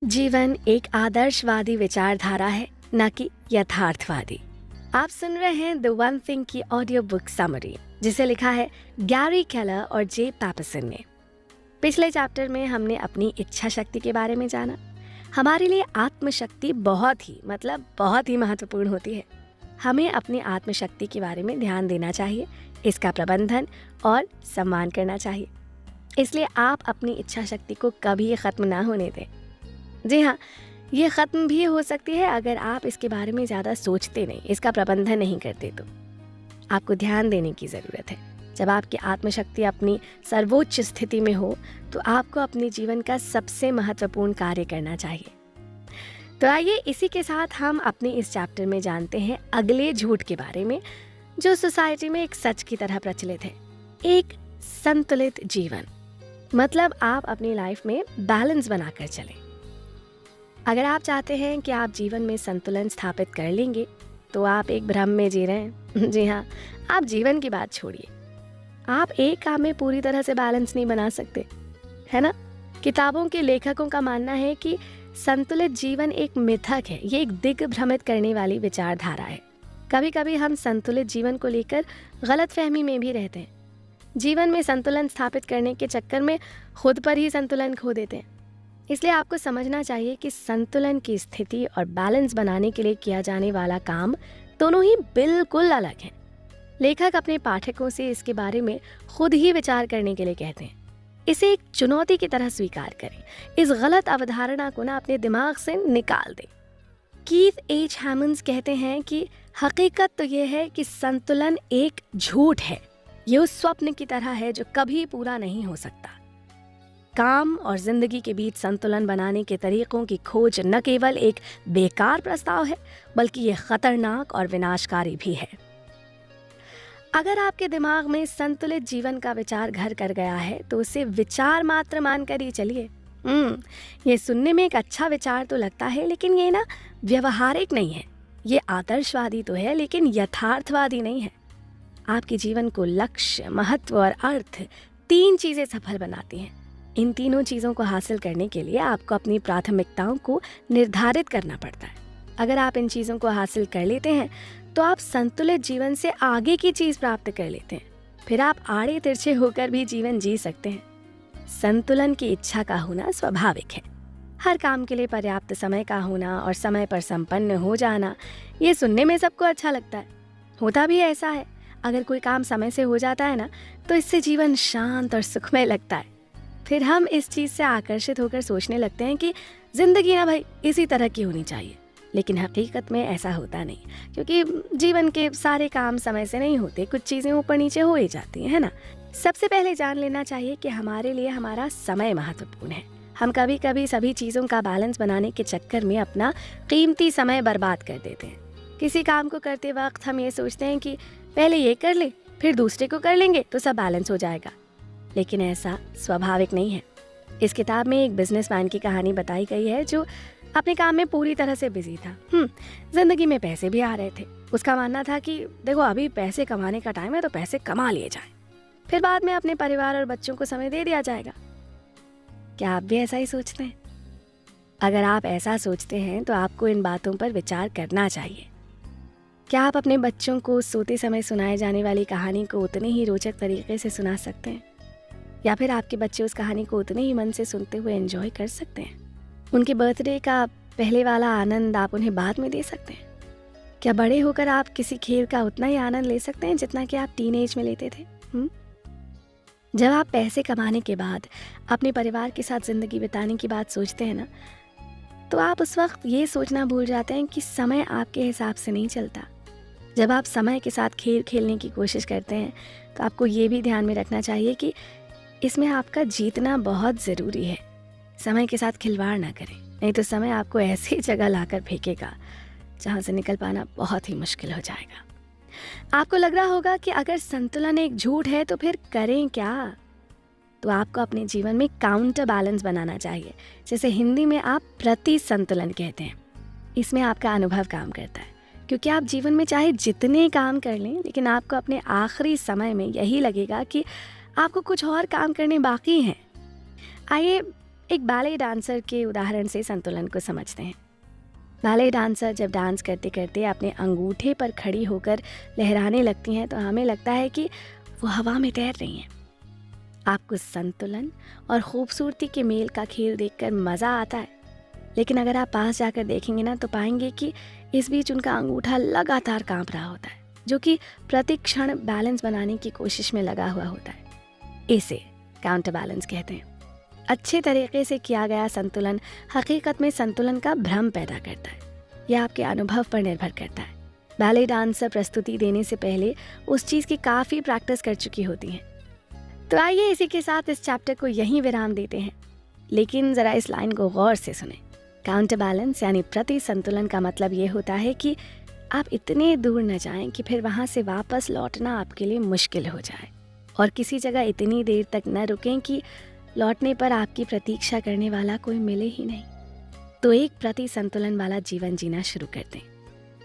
जीवन एक आदर्शवादी विचारधारा है, न कि यथार्थवादी। आप सुन रहे हैं द वन थिंग की ऑडियो बुक समरी, जिसे लिखा है गैरी केलर और जे पैपरसन ने। पिछले चैप्टर में हमने अपनी इच्छा शक्ति के बारे में जाना। हमारे लिए आत्मशक्ति बहुत ही महत्वपूर्ण होती है। हमें अपनी आत्मशक्ति के बारे में ध्यान देना चाहिए, इसका प्रबंधन और सम्मान करना चाहिए। इसलिए आप अपनी इच्छा शक्ति को कभी ख़त्म ना होने दें। जी हाँ, ये ख़त्म भी हो सकती है अगर आप इसके बारे में ज़्यादा सोचते नहीं, इसका प्रबंधन नहीं करते। तो आपको ध्यान देने की ज़रूरत है। जब आपकी आत्मशक्ति अपनी सर्वोच्च स्थिति में हो तो आपको अपने जीवन का सबसे महत्वपूर्ण कार्य करना चाहिए। तो आइए इसी के साथ हम अपने इस चैप्टर में जानते हैं अगले झूठ के बारे में, जो सोसाइटी में एक सच की तरह प्रचलित है। एक संतुलित जीवन मतलब आप अपनी लाइफ में बैलेंस बनाकर चलें। अगर आप चाहते हैं कि आप जीवन में संतुलन स्थापित कर लेंगे तो आप एक भ्रम में जी रहे हैं। जी हाँ, आप जीवन की बात छोड़िए, आप एक काम में पूरी तरह से बैलेंस नहीं बना सकते, है ना। किताबों के लेखकों का मानना है कि संतुलित जीवन एक मिथक है, ये एक दिग्भ्रमित करने वाली विचारधारा है। कभी कभी हम संतुलित जीवन को लेकर गलतफहमी में भी रहते हैं। जीवन में संतुलन स्थापित करने के चक्कर में खुद पर ही संतुलन खो देते हैं। इसलिए आपको समझना चाहिए कि संतुलन की स्थिति और बैलेंस बनाने के लिए किया जाने वाला काम दोनों ही बिल्कुल अलग हैं। लेखक अपने पाठकों से इसके बारे में खुद ही विचार करने के लिए कहते हैं। इसे एक चुनौती की तरह स्वीकार करें। इस गलत अवधारणा को अपने दिमाग से निकाल दें। कीथ एच हैमंड्स कहते हैं कि हकीकत तो यह है कि संतुलन एक झूठ है। ये उस स्वप्न की तरह है जो कभी पूरा नहीं हो सकता। काम और जिंदगी के बीच संतुलन बनाने के तरीकों की खोज न केवल एक बेकार प्रस्ताव है, बल्कि ये खतरनाक और विनाशकारी भी है। अगर आपके दिमाग में संतुलित जीवन का विचार घर कर गया है तो उसे विचार मात्र मानकर ही चलिए। ये सुनने में एक अच्छा विचार तो लगता है, लेकिन ये व्यवहारिक नहीं है। ये आदर्शवादी तो है, लेकिन यथार्थवादी नहीं है। आपके जीवन को लक्ष्य, महत्व और अर्थ, 3 चीजें सफल बनाती हैं। इन तीनों चीज़ों को हासिल करने के लिए आपको अपनी प्राथमिकताओं को निर्धारित करना पड़ता है। अगर आप इन चीज़ों को हासिल कर लेते हैं तो आप संतुलित जीवन से आगे की चीज़ प्राप्त कर लेते हैं। फिर आप आड़े तिरछे होकर भी जीवन जी सकते हैं। संतुलन की इच्छा का होना स्वाभाविक है। हर काम के लिए पर्याप्त समय का होना और समय पर संपन्न हो जाना, ये सुनने में सबको अच्छा लगता है। होता भी ऐसा है। अगर कोई काम समय से हो जाता है तो इससे जीवन शांत और सुखमय लगता है। फिर हम इस चीज़ से आकर्षित होकर सोचने लगते हैं कि जिंदगी भाई इसी तरह की होनी चाहिए। लेकिन हकीकत में ऐसा होता नहीं, क्योंकि जीवन के सारे काम समय से नहीं होते। कुछ चीज़ें ऊपर नीचे हो ही जाती हैं, है ना। सबसे पहले जान लेना चाहिए कि हमारे लिए हमारा समय महत्वपूर्ण है। हम कभी कभी सभी चीज़ों का बैलेंस बनाने के चक्कर में अपना कीमती समय बर्बाद कर देते हैं। किसी काम को करते वक्त हम ये सोचते हैं कि पहले ये कर ले, फिर दूसरे को कर लेंगे तो सब बैलेंस हो जाएगा। लेकिन ऐसा स्वाभाविक नहीं है। इस किताब में एक बिजनेसमैन की कहानी बताई गई है जो अपने काम में पूरी तरह से बिजी था। जिंदगी में पैसे भी आ रहे थे। उसका मानना था कि देखो, अभी पैसे कमाने का टाइम है तो पैसे कमा लिए जाएं, फिर बाद में अपने परिवार और बच्चों को समय दे दिया जाएगा। क्या आप भी ऐसा ही सोचते हैं? अगर आप ऐसा सोचते हैं तो आपको इन बातों पर विचार करना चाहिए। क्या आप अपने बच्चों को सोते समय सुनाए जाने वाली कहानी को उतने ही रोचक तरीके से सुना सकते हैं, या फिर आपके बच्चे उस कहानी को उतने ही मन से सुनते हुए एंजॉय कर सकते हैं? उनके बर्थडे का पहले वाला आनंद आप उन्हें बाद में दे सकते हैं? क्या बड़े होकर आप किसी खेल का उतना ही आनंद ले सकते हैं जितना कि आप टीनेज में लेते थे? जब आप पैसे कमाने के बाद अपने परिवार के साथ जिंदगी बिताने की बात सोचते हैं तो आप उस वक्त ये सोचना भूल जाते हैं कि समय आपके हिसाब से नहीं चलता। जब आप समय के साथ खेल खेलने की कोशिश करते हैं तो आपको ये भी ध्यान में रखना चाहिए कि इसमें आपका जीतना बहुत ज़रूरी है। समय के साथ खिलवाड़ ना करें, नहीं तो समय आपको ऐसी जगह लाकर फेंकेगा जहाँ से निकल पाना बहुत ही मुश्किल हो जाएगा। आपको लग रहा होगा कि अगर संतुलन एक झूठ है तो फिर करें क्या? तो आपको अपने जीवन में काउंटर बैलेंस बनाना चाहिए, जिसे हिंदी में आप प्रति संतुलन कहते हैं। इसमें आपका अनुभव काम करता है, क्योंकि आप जीवन में चाहे जितने काम कर लें, लेकिन आपको अपने आखिरी समय में यही लगेगा कि आपको कुछ और काम करने बाकी हैं। आइए एक बैले डांसर के उदाहरण से संतुलन को समझते हैं। बैले डांसर जब डांस करते करते अपने अंगूठे पर खड़ी होकर लहराने लगती हैं तो हमें लगता है कि वो हवा में तैर रही हैं। आपको संतुलन और खूबसूरती के मेल का खेल देखकर मज़ा आता है, लेकिन अगर आप पास जाकर देखेंगे ना तो पाएंगे कि इस बीच उनका अंगूठा लगातार कांप रहा होता है, जो कि प्रति क्षण बैलेंस बनाने की कोशिश में लगा हुआ होता है। इसे काउंटर बैलेंस कहते हैं। अच्छे तरीके से किया गया संतुलन हकीकत में संतुलन का भ्रम पैदा करता है। यह आपके अनुभव पर निर्भर करता है। बैले डांसर प्रस्तुति देने से पहले उस चीज़ की काफ़ी प्रैक्टिस कर चुकी होती हैं। तो आइए इसी के साथ इस चैप्टर को यहीं विराम देते हैं, लेकिन ज़रा इस लाइन को गौर से सुने। काउंटर बैलेंस यानी प्रति संतुलन का मतलब ये होता है कि आप इतने दूर न जाएं कि फिर वहाँ से वापस लौटना आपके लिए मुश्किल हो जाए, और किसी जगह इतनी देर तक न रुकें कि लौटने पर आपकी प्रतीक्षा करने वाला कोई मिले ही नहीं। तो एक प्रति संतुलन वाला जीवन जीना शुरू कर दें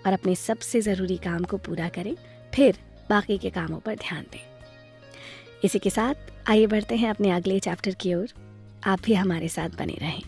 और अपने सबसे ज़रूरी काम को पूरा करें, फिर बाकी के कामों पर ध्यान दें। इसी के साथ आइए बढ़ते हैं अपने अगले चैप्टर की ओर। आप भी हमारे साथ बने रहें।